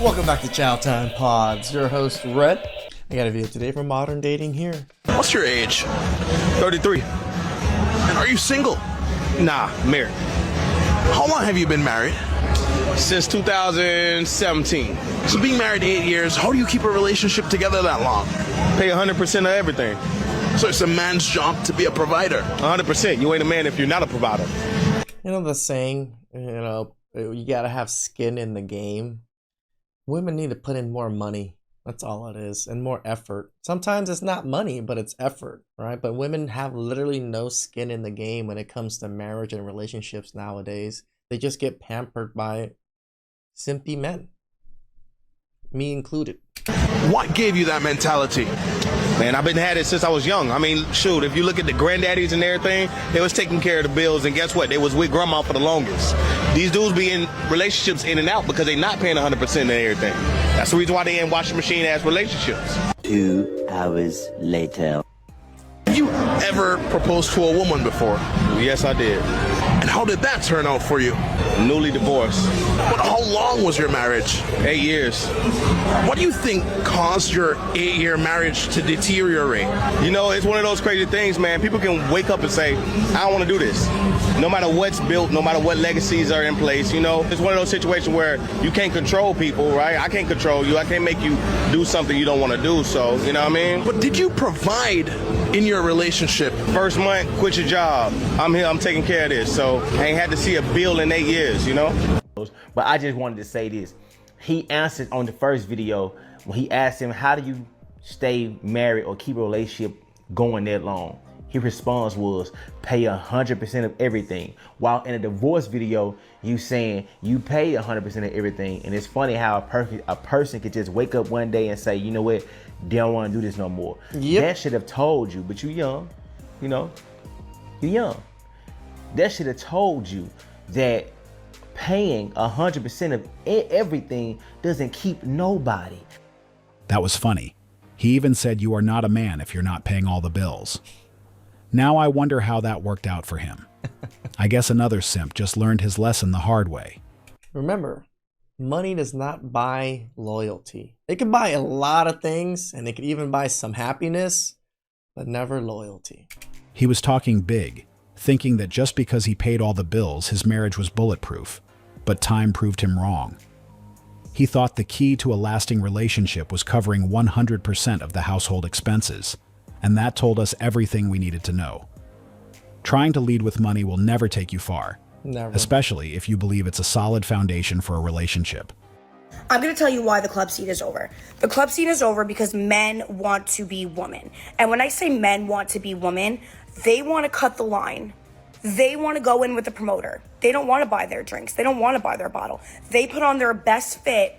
Welcome back to Chow Time Pods. Your host, Red. I got a video today from Modern Dating here. What's your age? 33. And are you single? Nah, married. How long have you been married? Since 2017. So being married 8 years, how do you keep a relationship together that long? Pay 100% of everything. So it's a man's job to be a provider. 100%. You ain't a man if you're not a provider. You know the saying, you gotta have skin in the game. Women need to put in more money. That's all it is. And more effort. Sometimes it's not money, but it's effort, right? But women have literally no skin in the game when it comes to marriage and relationships nowadays. They just get pampered by simpy men. Me included. What gave you that mentality? Man, I've been had it since I was young. I mean, shoot, if you look at the granddaddies and everything, they was taking care of the bills, and guess what? They was with grandma for the longest. These dudes be in relationships in and out because they not paying 100% of everything. That's the reason why they in washing machine ass relationships. 2 hours later. Have you ever proposed to a woman before? Yes, I did. And how did that turn out for you? Newly divorced. But how long was your marriage? 8 years. What do you think caused your 8-year marriage to deteriorate? You know, it's one of those crazy things, man. People can wake up and say, I don't want to do this. No matter what's built, no matter what legacies are in place, you know, it's one of those situations where you can't control people, right? I can't control you. I can't make you do something you don't want to do. So, you know what I mean? But did you provide in your relationship? First month, quit your job. I'm here, I'm taking care of this. So I ain't had to see a bill in 8 years, you know? But I just wanted to say this. He answered on the first video when he asked him, how do you stay married or keep a relationship going that long? His response was, pay 100% of everything. While in a divorce video, you saying you pay 100% of everything. And it's funny how a person could just wake up one day and say, you know what, they don't want to do this no more. Yep. That should have told you, but you young, you know, you young. That should have told you that paying 100% of everything doesn't keep nobody. That was funny. He even said you are not a man if you're not paying all the bills. Now I wonder how that worked out for him. I guess another simp just learned his lesson the hard way. Remember, money does not buy loyalty. It can buy a lot of things, and it can even buy some happiness, but never loyalty. He was talking big, thinking that just because he paid all the bills, his marriage was bulletproof. But time proved him wrong. He thought the key to a lasting relationship was covering 100% of the household expenses, and that told us everything we needed to know. Trying to lead with money will never take you far, Never. especially if you believe it's a solid foundation for a relationship. I'm going to tell you why the club scene is over. The club scene is over because men want to be women. And when I say men want to be women, they want to cut the line. They want to go in with the promoter. They don't want to buy their drinks. They don't want to buy their bottle. They put on their best fit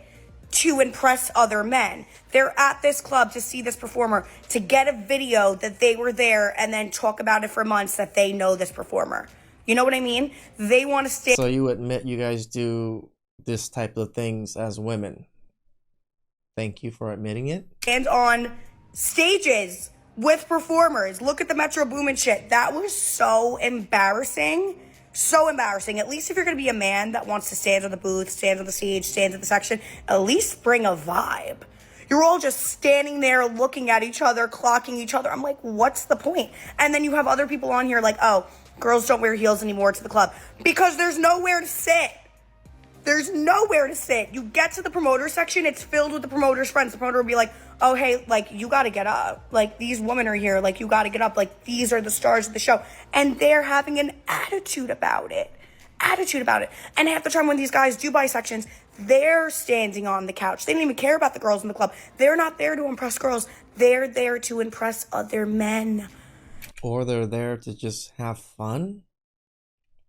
to impress other men. They're at this club to see this performer, to get a video that they were there and then talk about it for months that they know this performer. You know what I mean? They want to stay. So you admit you guys do this type of things as women. Thank you for admitting it. And on stages with performers. Look at the Metro Boomin shit. That was so embarrassing. So embarrassing. At least if you're going to be a man that wants to stand on the booth, stand on the stage, stand in the section, at least bring a vibe. You're all just standing there looking at each other, clocking each other. I'm like, what's the point? And then you have other people on here like, oh, girls don't wear heels anymore to the club. Because there's nowhere to sit. There's nowhere to sit. You get to the promoter section, it's filled with the promoter's friends. The promoter will be like, oh, hey, like, you got to get up. Like, these women are here. Like, you got to get up. Like, these are the stars of the show. And they're having an attitude about it. And half the time when these guys do buy sections, they're standing on the couch. They don't even care about the girls in the club. They're not there to impress girls. They're there to impress other men. Or they're there to just have fun.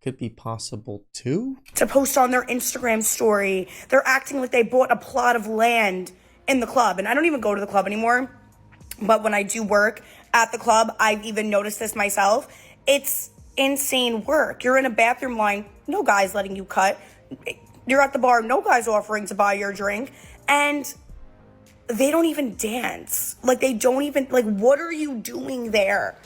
Could be possible too. To post on their Instagram story. They're acting like they bought a plot of land in the club. And I don't even go to the club anymore. But when I do work at the club, I've even noticed this myself. It's insane work. You're in a bathroom line. No guy's letting you cut. You're at the bar. No guy's offering to buy your drink. And they don't even dance. Like, they don't even, like, what are you doing there?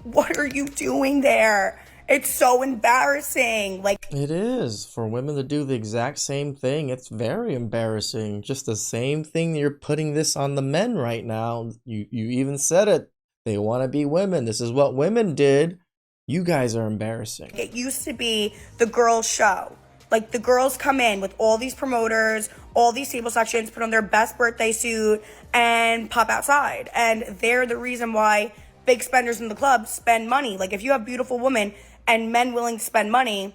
What are you doing there? It's so embarrassing. Like, It is. For women to do the exact same thing, it's very embarrassing. Just the same thing you're putting this on the men right now. You even said it. They want to be women. This is what women did. You guys are embarrassing. it used to be the girls' show. Like, the girls come in with all these promoters, all these table sections, put on their best birthday suit, and pop outside. And they're the reason why big spenders in the club spend money. Like, if you have beautiful women and men willing to spend money,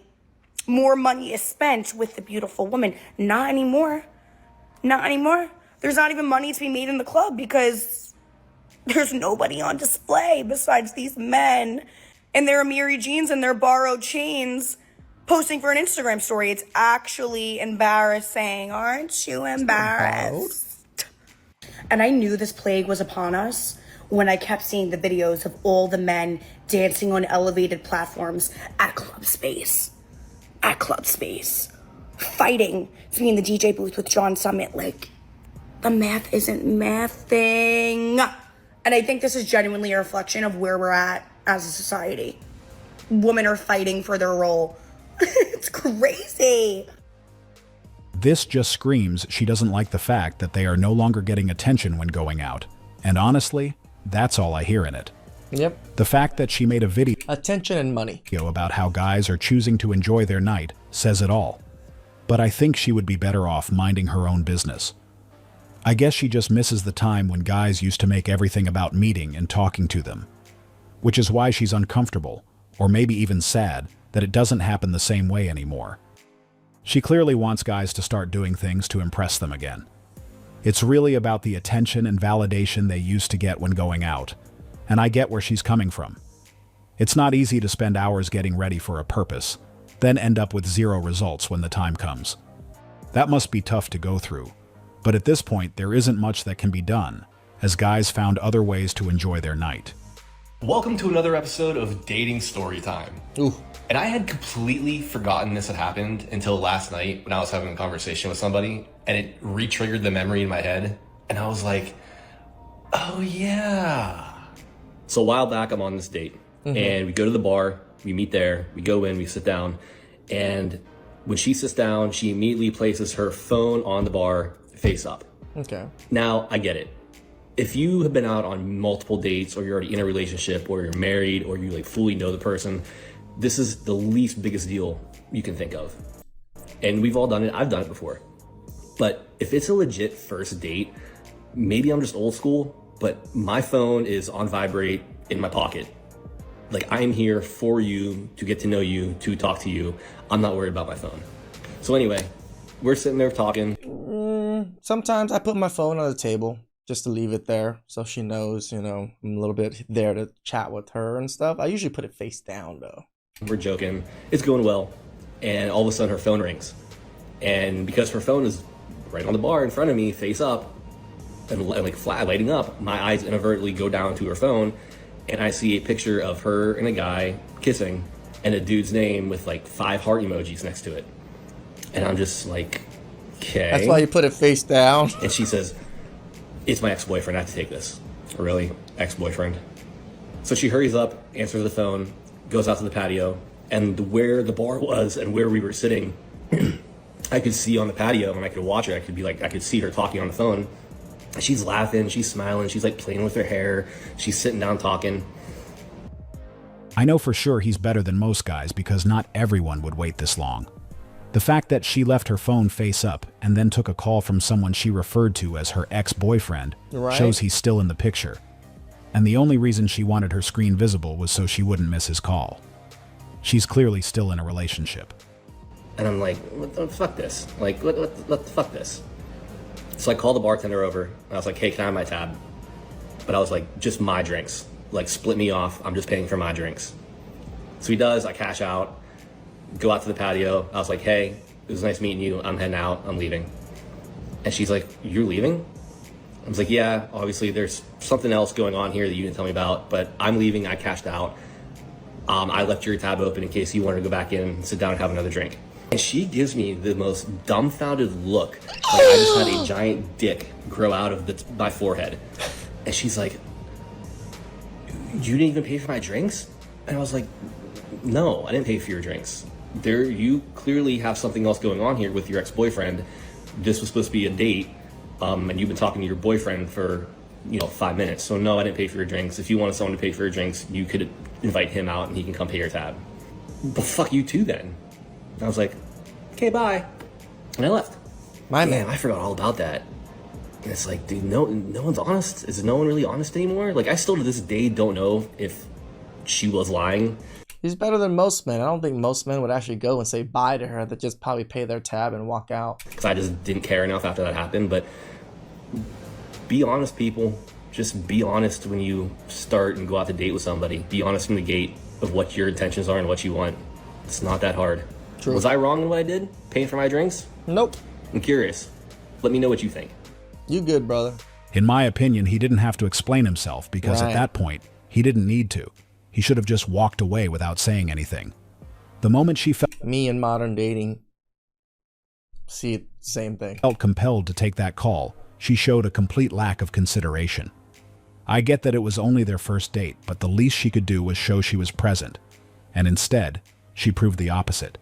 more money is spent with the beautiful woman. Not anymore. Not anymore. There's not even money to be made in the club because there's nobody on display besides these men in their Amiri jeans and their borrowed chains posting for an Instagram story. It's actually embarrassing. Aren't you embarrassed? And I knew this plague was upon us when I kept seeing the videos of all the men dancing on elevated platforms at Club Space. At Club Space. Fighting to be in the DJ booth with John Summit. Like, the math isn't mathing. And I think this is genuinely a reflection of where we're at as a society. Women are fighting for their role. It's crazy. This just screams she doesn't like the fact that they are no longer getting attention when going out. And honestly, that's all I hear in it. Yep. The fact that she made a video Attention and money. about how guys are choosing to enjoy their night says it all. But I think she would be better off minding her own business. I guess she just misses the time when guys used to make everything about meeting and talking to them. Which is why she's uncomfortable, or maybe even sad, that it doesn't happen the same way anymore. She clearly wants guys to start doing things to impress them again. It's really about the attention and validation they used to get when going out, and I get where she's coming from. It's not easy to spend hours getting ready for a purpose, then end up with zero results when the time comes. That must be tough to go through, but at this point there isn't much that can be done, as guys found other ways to enjoy their night. Welcome to another episode of Dating Storytime. Ooh. And I had completely forgotten this had happened until last night when I was having a conversation with somebody and it re-triggered the memory in my head. And I was like, oh yeah. So a while back, I'm on this date and we go to the bar, we meet there, we go in, we sit down. And when she sits down, she immediately places her phone on the bar face up. Okay. Now, I get it. If you have been out on multiple dates or you're already in a relationship or you're married or you like fully know the person, this is the least biggest deal you can think of. And we've all done it. I've done it before. But if it's a legit first date, maybe I'm just old school, but my phone is on vibrate in my pocket. Like, I'm here for you, to get to know you, to talk to you. I'm not worried about my phone. So anyway, we're sitting there talking. Sometimes I put my phone on the table just to leave it there so she knows, I'm a little bit there to chat with her and stuff. I usually put it face down, though. We're joking. It's going well. And all of a sudden her phone rings. And because her phone is right on the bar in front of me, face up, and like flat lighting up, my eyes inadvertently go down to her phone and I see a picture of her and a guy kissing and a dude's name with like 5 heart emojis next to it. And I'm just like, okay. That's why you put it face down. And she says, it's my ex-boyfriend, I have to take this. Really? Ex-boyfriend? So she hurries up, answers the phone, goes out to the patio, and where the bar was and where we were sitting, I could see on the patio and I could watch her. I could see her talking on the phone. She's laughing, she's smiling, she's like playing with her hair, she's sitting down talking. I know for sure he's better than most guys because not everyone would wait this long. The fact that she left her phone face up and then took a call from someone she referred to as her ex-boyfriend shows he's still in the picture. And the only reason she wanted her screen visible was so she wouldn't miss his call. She's clearly still in a relationship. And I'm like, fuck this. Like, fuck this. So I called the bartender over and I was like, hey, can I have my tab? But I was like, just my drinks. Like, split me off. I'm just paying for my drinks. So he does. I cash out, go out to the patio. I was like, hey, it was nice meeting you. I'm heading out. I'm leaving. And she's like, you're leaving? I was like, yeah, obviously there's something else going on here that you didn't tell me about, but I'm leaving. I cashed out. I left your tab open in case you wanted to go back in and sit down and have another drink. And she gives me the most dumbfounded look. Like I just had a giant dick grow out of my forehead. And she's like, you didn't even pay for my drinks? And I was like, no, I didn't pay for your drinks. You clearly have something else going on here with your ex-boyfriend. This was supposed to be a date, and you've been talking to your boyfriend for 5 minutes. So no, I didn't pay for your drinks. If you wanted someone to pay for your drinks, you could invite him out and he can come pay your tab. But fuck you too then. I was like, okay, bye. And I left. My Man, man. I forgot all about that. And it's like, dude, no one's honest. Is no one really honest anymore? Like, I still to this day don't know if she was lying. He's better than most men. I don't think most men would actually go and say bye to her. They'd just probably pay their tab and walk out. Because I just didn't care enough after that happened. But be honest, people. Just be honest when you start and go out to date with somebody. Be honest from the gate of what your intentions are and what you want. It's not that hard. True. Was I wrong in what I did? Paying for my drinks? Nope. I'm curious. Let me know what you think. You good, brother. In my opinion, he didn't have to explain himself because Right. at that point, he didn't need to. He should have just walked away without saying anything. The moment she Me and modern dating see it, same thing. felt compelled to take that call, she showed a complete lack of consideration. I get that it was only their first date, but the least she could do was show she was present. And instead, she proved the opposite.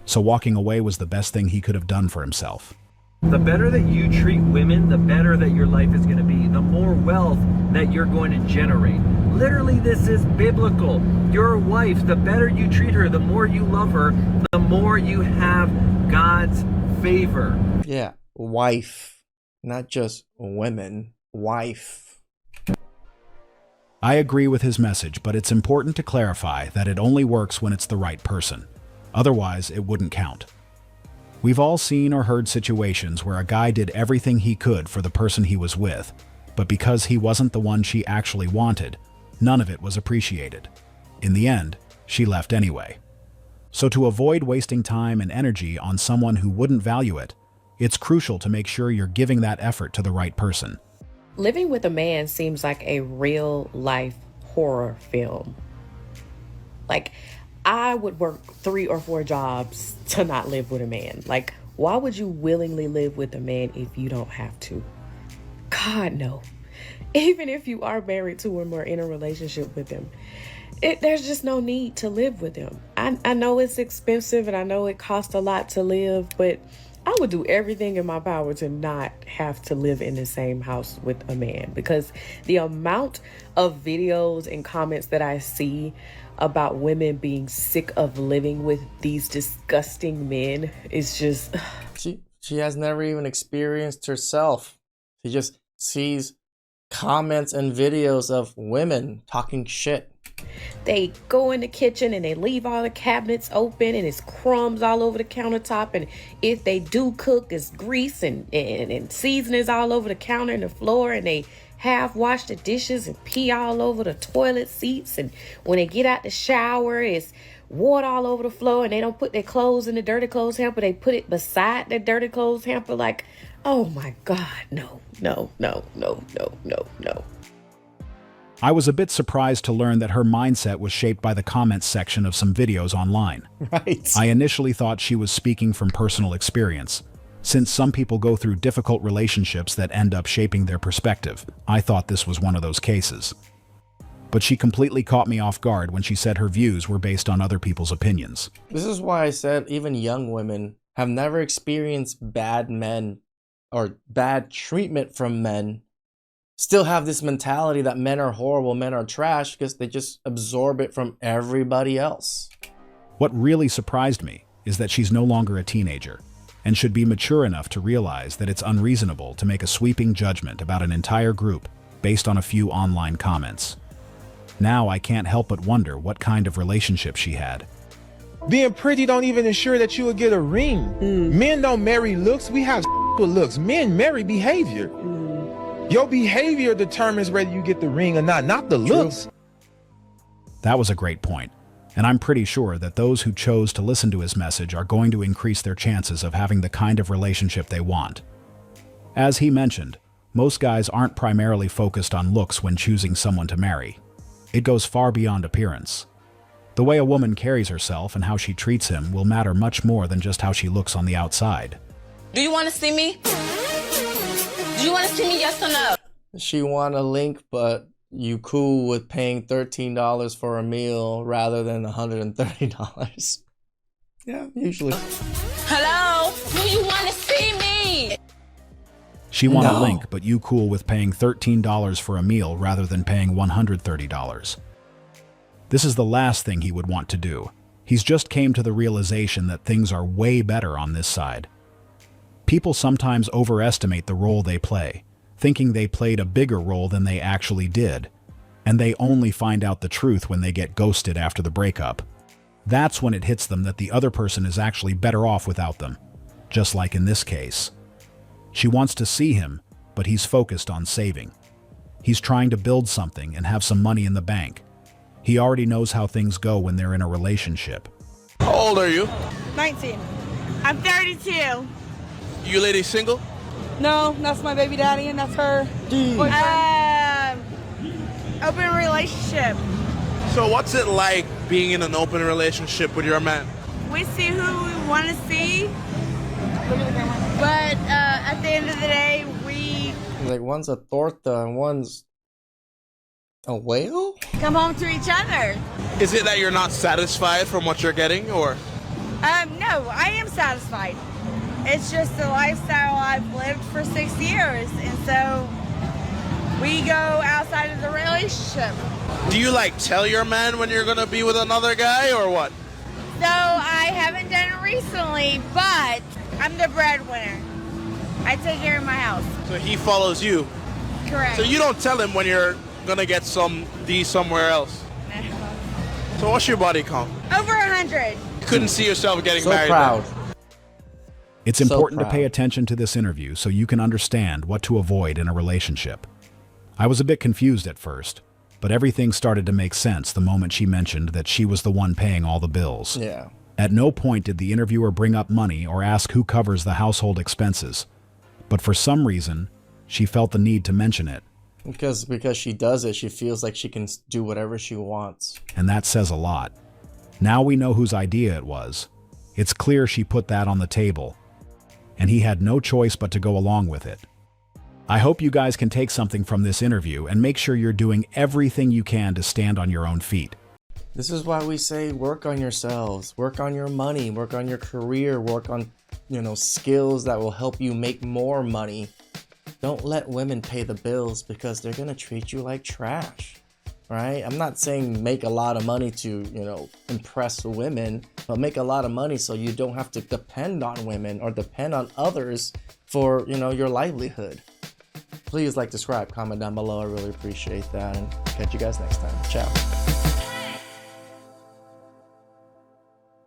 So walking away was the best thing he could have done for himself. The better that you treat women, the better that your life is going to be. The more wealth that you're going to generate. Literally, this is biblical. Your wife, the better you treat her, the more you love her, the more you have God's favor. Yeah, wife. Not just women. Wife. I agree with his message, but it's important to clarify that it only works when it's the right person. Otherwise, it wouldn't count. We've all seen or heard situations where a guy did everything he could for the person he was with, but because he wasn't the one she actually wanted, none of it was appreciated. In the end, she left anyway. So to avoid wasting time and energy on someone who wouldn't value it, it's crucial to make sure you're giving that effort to the right person. Living with a man seems like a real life horror film. Like, I would work 3 or 4 jobs to not live with a man. Like, why would you willingly live with a man if you don't have to? God, no. Even if you are married to him or in a relationship with him, there's just no need to live with him. I know it's expensive and I know it costs a lot to live, but I would do everything in my power to not have to live in the same house with a man, because the amount of videos and comments that I see about women being sick of living with these disgusting men is just... She has never even experienced herself. She just sees comments and videos of women talking shit. They go in the kitchen and they leave all the cabinets open and it's crumbs all over the countertop, and if they do cook, it's grease and seasonings all over the counter and the floor, and they half wash the dishes and pee all over the toilet seats, and when they get out the shower, it's water all over the floor, and they don't put their clothes in the dirty clothes hamper, they put it beside the dirty clothes hamper. Like, oh my God, no. I was a bit surprised to learn that her mindset was shaped by the comments section of some videos online. Right. I initially thought she was speaking from personal experience. Since some people go through difficult relationships that end up shaping their perspective, I thought this was one of those cases. But she completely caught me off guard when she said her views were based on other people's opinions. This is why I said even young women have never experienced bad men or bad treatment from men, still have this mentality that men are horrible, men are trash, because they just absorb it from everybody else. What really surprised me is that she's no longer a teenager and should be mature enough to realize that it's unreasonable to make a sweeping judgment about an entire group based on a few online comments. Now I can't help but wonder what kind of relationship she had. Being pretty don't even ensure that you will get a ring. Men don't marry looks, we have with looks. Men marry behavior. Your behavior determines whether you get the ring or not the looks. That was a great point, and I'm pretty sure that those who chose to listen to his message are going to increase their chances of having the kind of relationship they want. As he mentioned, most guys aren't primarily focused on looks when choosing someone to marry. It goes far beyond appearance. The way a woman carries herself and how she treats him will matter much more than just how she looks on the outside. Do you want to see me? Do you want to see me, yes or no? She want a link, but you cool with paying $13 for a meal rather than $130? Yeah, usually. Hello? Do you want to see me? She want a No. link, but you cool with paying $13 for a meal rather than paying $130. This is the last thing he would want to do. He's just came to the realization that things are way better on this side. People sometimes overestimate the role they play, thinking they played a bigger role than they actually did, and they only find out the truth when they get ghosted after the breakup. That's when it hits them that the other person is actually better off without them, just like in this case. She wants to see him, but he's focused on saving. He's trying to build something and have some money in the bank. He already knows how things go when they're in a relationship. How old are you? 19. I'm 32. You lady single? No, that's my baby daddy and that's her boyfriend. Open relationship. So what's it like being in an open relationship with your man? We see who we want to see. But at the end of the day, we Like, one's a torta and one's a whale? come home to each other. Is it that you're not satisfied from what you're getting, or? No, I am satisfied. It's just the lifestyle I've lived for 6 years. And so we go outside of the relationship. Do you like tell your man when you're gonna be with another guy, or what? So I haven't done it recently, but I'm the breadwinner. I take care of my house. So he follows you. Correct. So you don't tell him when you're gonna get some D somewhere else. So what's your body count? Over 100. You couldn't see yourself getting So married. proud. It's So important to proud. pay attention to this interview so you can understand what to avoid in a relationship. I was a bit confused at first, but everything started to make sense the moment she mentioned that she was the one paying all the bills. Yeah. At no point did the interviewer bring up money or ask who covers the household expenses, but for some reason, she felt the need to mention it, Because she does it, she feels like she can do whatever she wants. and that says a lot. Now we know whose idea it was. It's clear she put that on the table, and he had no choice but to go along with it. I hope you guys can take something from this interview and make sure you're doing everything you can to stand on your own feet. This is why we say work on yourselves, work on your money, work on your career, work on, skills that will help you make more money. Don't let women pay the bills because they're gonna treat you like trash, right? I'm not saying make a lot of money to, impress women, but make a lot of money so you don't have to depend on women or depend on others for, your livelihood. Please like, subscribe, comment down below. I really appreciate that, and catch you guys next time. Ciao.